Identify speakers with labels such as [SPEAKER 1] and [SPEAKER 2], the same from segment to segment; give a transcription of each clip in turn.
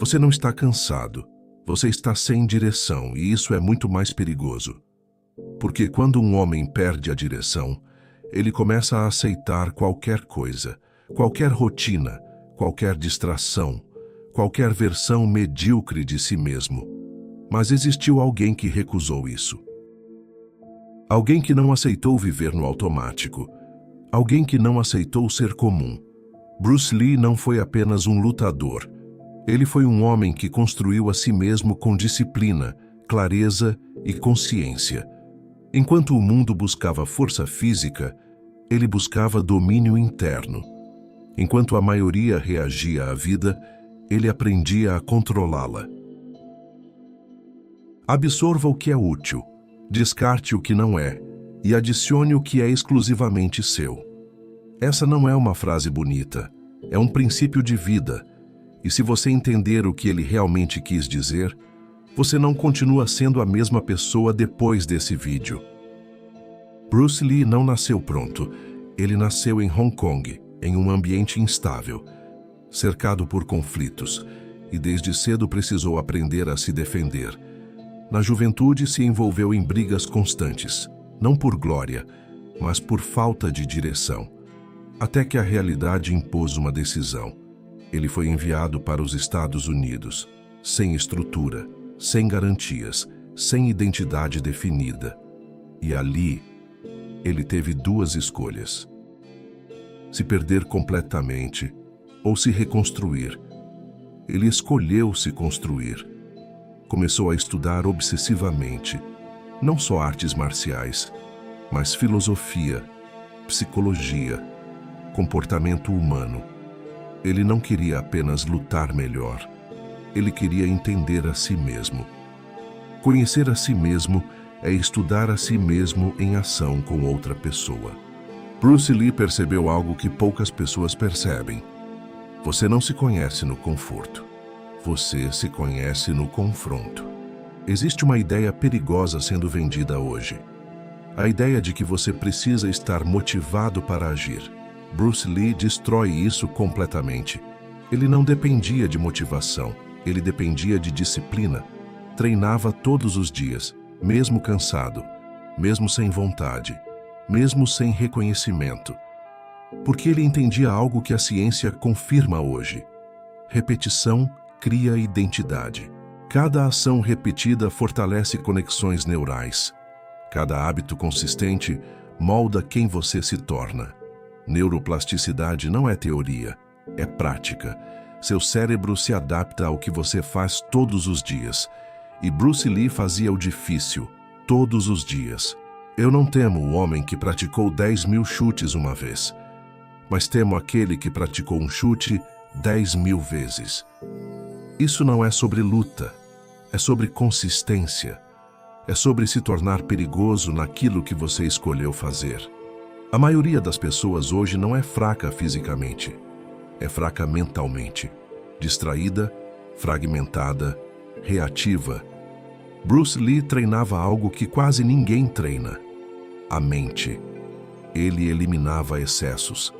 [SPEAKER 1] Você não está cansado, você está sem direção e isso é muito mais perigoso. Porque quando um homem perde a direção, ele começa a aceitar qualquer coisa, qualquer rotina, qualquer distração, qualquer versão medíocre de si mesmo. Mas existiu alguém que recusou isso. Alguém que não aceitou viver no automático. Alguém que não aceitou ser comum. Bruce Lee não foi apenas um lutador. Ele foi um homem que construiu a si mesmo com disciplina, clareza e consciência. Enquanto o mundo buscava força física, ele buscava domínio interno. Enquanto a maioria reagia à vida, ele aprendia a controlá-la. Absorva o que é útil, descarte o que não é e adicione o que é exclusivamente seu. Essa não é uma frase bonita, é um princípio de vida. E se você entender o que ele realmente quis dizer, você não continua sendo a mesma pessoa depois desse vídeo. Bruce Lee não nasceu pronto. Ele nasceu em Hong Kong, em um ambiente instável, cercado por conflitos, e desde cedo precisou aprender a se defender. Na juventude se envolveu em brigas constantes, não por glória, mas por falta de direção. Até que a realidade impôs uma decisão. Ele foi enviado para os Estados Unidos, sem estrutura, sem garantias, sem identidade definida. E ali, ele teve duas escolhas: se perder completamente ou se reconstruir. Ele escolheu se construir. Começou a estudar obsessivamente, não só artes marciais, mas filosofia, psicologia, comportamento humano. Ele não queria apenas lutar melhor. Ele queria entender a si mesmo. Conhecer a si mesmo é estudar a si mesmo em ação com outra pessoa. Bruce Lee percebeu algo que poucas pessoas percebem. Você não se conhece no conforto. Você se conhece no confronto. Existe uma ideia perigosa sendo vendida hoje. A ideia de que você precisa estar motivado para agir. Bruce Lee destrói isso completamente. Ele não dependia de motivação, ele dependia de disciplina. Treinava todos os dias, mesmo cansado, mesmo sem vontade, mesmo sem reconhecimento. Porque ele entendia algo que a ciência confirma hoje. Repetição cria identidade. Cada ação repetida fortalece conexões neurais. Cada hábito consistente molda quem você se torna. Neuroplasticidade não é teoria, é prática. Seu cérebro se adapta ao que você faz todos os dias. E Bruce Lee fazia o difícil, todos os dias. Eu não temo o homem que praticou 10.000 chutes uma vez, mas temo aquele que praticou um chute 10.000 vezes. Isso não é sobre luta, é sobre consistência. É sobre se tornar perigoso naquilo que você escolheu fazer. A maioria das pessoas hoje não é fraca fisicamente, é fraca mentalmente, distraída, fragmentada, reativa. Bruce Lee treinava algo que quase ninguém treina: a mente. Ele eliminava excessos,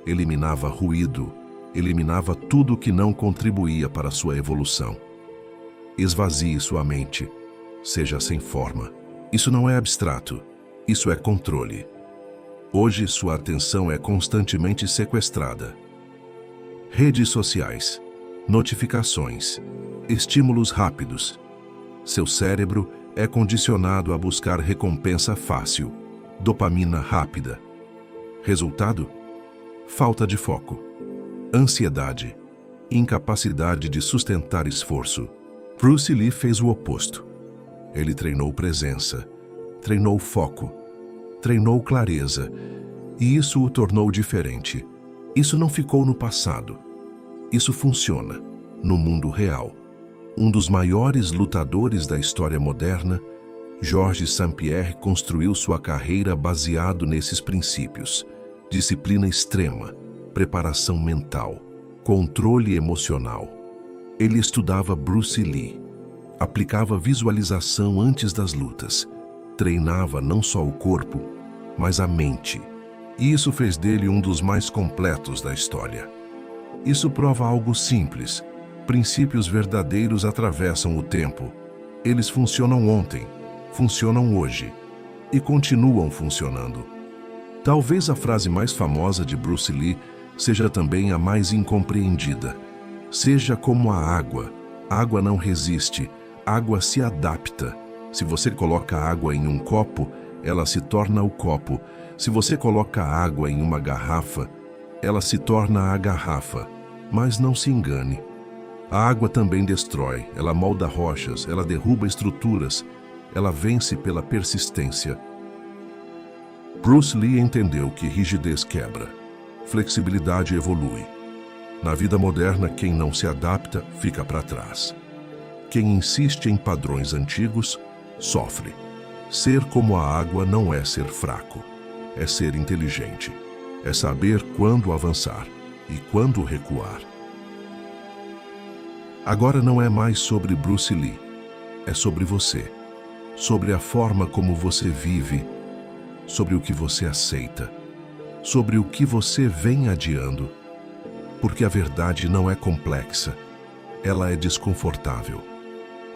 [SPEAKER 1] eliminava ruído, eliminava tudo que não contribuía para sua evolução. Esvazie sua mente, seja sem forma. Isso não é abstrato, isso é controle. Hoje sua atenção é constantemente sequestrada. Redes sociais, notificações, estímulos rápidos. Seu cérebro é condicionado a buscar recompensa fácil, dopamina rápida. Resultado? Falta de foco, ansiedade, incapacidade de sustentar esforço. Bruce Lee fez o oposto. Ele treinou presença, treinou foco, treinou clareza, e isso o tornou diferente. Isso não ficou no passado. Isso funciona no mundo real. Um dos maiores lutadores da história moderna, Georges St-Pierre, construiu sua carreira baseado nesses princípios: disciplina extrema, preparação mental, controle emocional. Ele estudava Bruce Lee, aplicava visualização antes das lutas, treinava não só o corpo, mas a mente. E isso fez dele um dos mais completos da história. Isso prova algo simples: Princípios verdadeiros atravessam o tempo. Eles funcionam ontem, funcionam hoje e continuam funcionando. Talvez a frase mais famosa de Bruce Lee seja também a mais incompreendida. Seja como a água. Água não resiste, água se adapta. Se você coloca água em um copo, ela se torna o copo. Se você coloca água em uma garrafa, ela se torna a garrafa. Mas não se engane. A água também destrói, ela molda rochas, ela derruba estruturas, ela vence pela persistência. Bruce Lee entendeu que rigidez quebra, flexibilidade evolui. Na vida moderna, quem não se adapta fica para trás. Quem insiste em padrões antigos sofre. Ser como a água não é ser fraco, é ser inteligente. É saber quando avançar e quando recuar. Agora não é mais sobre Bruce Lee, é sobre você, sobre a forma como você vive, sobre o que você aceita, sobre o que você vem adiando, porque a verdade não é complexa, ela é desconfortável.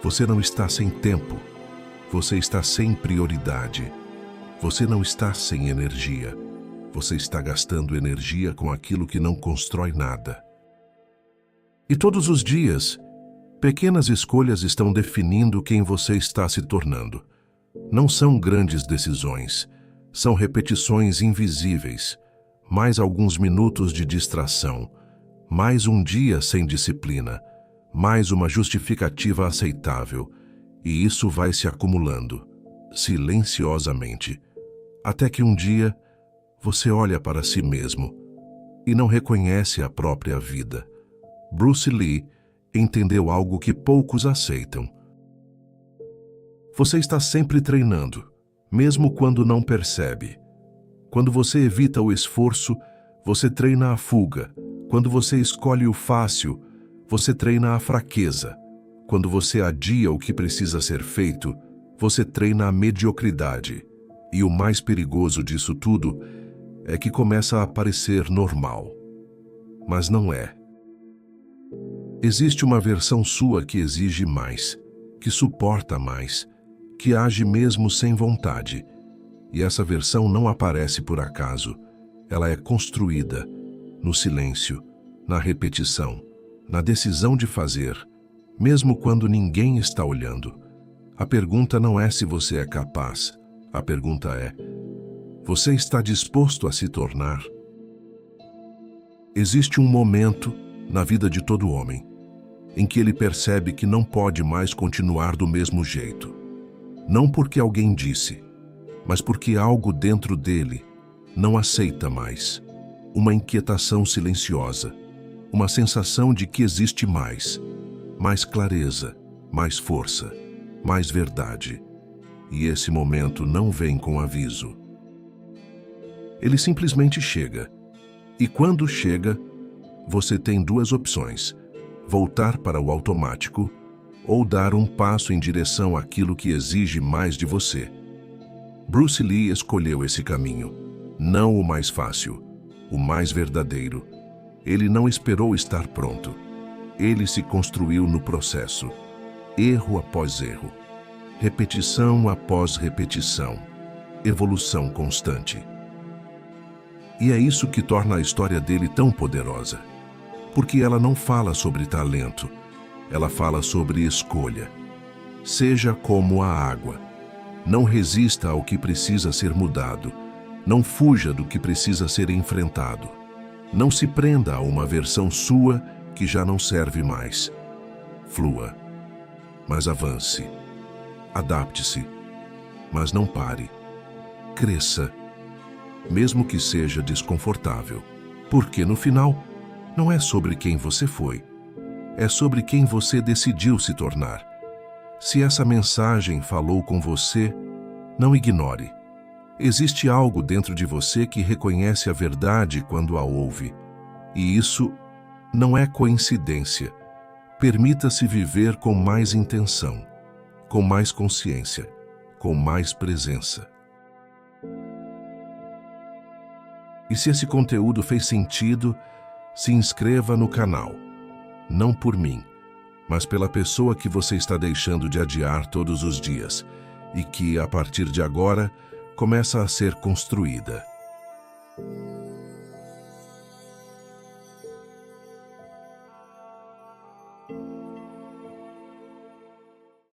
[SPEAKER 1] Você não está sem tempo, você está sem prioridade, você não está sem energia, você está gastando energia com aquilo que não constrói nada. E todos os dias, pequenas escolhas estão definindo quem você está se tornando. Não são grandes decisões, são repetições invisíveis, mais alguns minutos de distração, mais um dia sem disciplina, mais uma justificativa aceitável, e isso vai se acumulando, silenciosamente, até que um dia você olha para si mesmo e não reconhece a própria vida. Bruce Lee entendeu algo que poucos aceitam. Você está sempre treinando, mesmo quando não percebe. Quando você evita o esforço, você treina a fuga. Quando você escolhe o fácil, você treina a fraqueza. Quando você adia o que precisa ser feito, você treina a mediocridade. E o mais perigoso disso tudo é que começa a parecer normal. Mas não é. Existe uma versão sua que exige mais, que suporta mais, que age mesmo sem vontade. E essa versão não aparece por acaso. Ela é construída no silêncio, na repetição, na decisão de fazer, mesmo quando ninguém está olhando. A pergunta não é se você é capaz. A pergunta é: você está disposto a se tornar? Existe um momento na vida de todo homem em que ele percebe que não pode mais continuar do mesmo jeito. Não porque alguém disse, mas porque algo dentro dele não aceita mais. Uma inquietação silenciosa, uma sensação de que existe mais clareza, mais força, mais verdade. E esse momento não vem com aviso. Ele simplesmente chega. E quando chega, você tem duas opções: voltar para o automático ou dar um passo em direção àquilo que exige mais de você. Bruce Lee escolheu esse caminho, não o mais fácil, o mais verdadeiro. Ele não esperou estar pronto. Ele se construiu no processo, erro após erro, repetição após repetição, evolução constante. E é isso que torna a história dele tão poderosa, porque ela não fala sobre talento, ela fala sobre escolha. Seja como a água. Não resista ao que precisa ser mudado. Não fuja do que precisa ser enfrentado. Não se prenda a uma versão sua que já não serve mais. Flua, mas avance. Adapte-se, mas não pare. Cresça, mesmo que seja desconfortável. Porque no final, não é sobre quem você foi, é sobre quem você decidiu se tornar. Se essa mensagem falou com você, não ignore. Existe algo dentro de você que reconhece a verdade quando a ouve. E isso não é coincidência. Permita-se viver com mais intenção, com mais consciência, com mais presença. E se esse conteúdo fez sentido, se inscreva no canal. Não por mim, mas pela pessoa que você está deixando de adiar todos os dias e que, a partir de agora, começa a ser construída.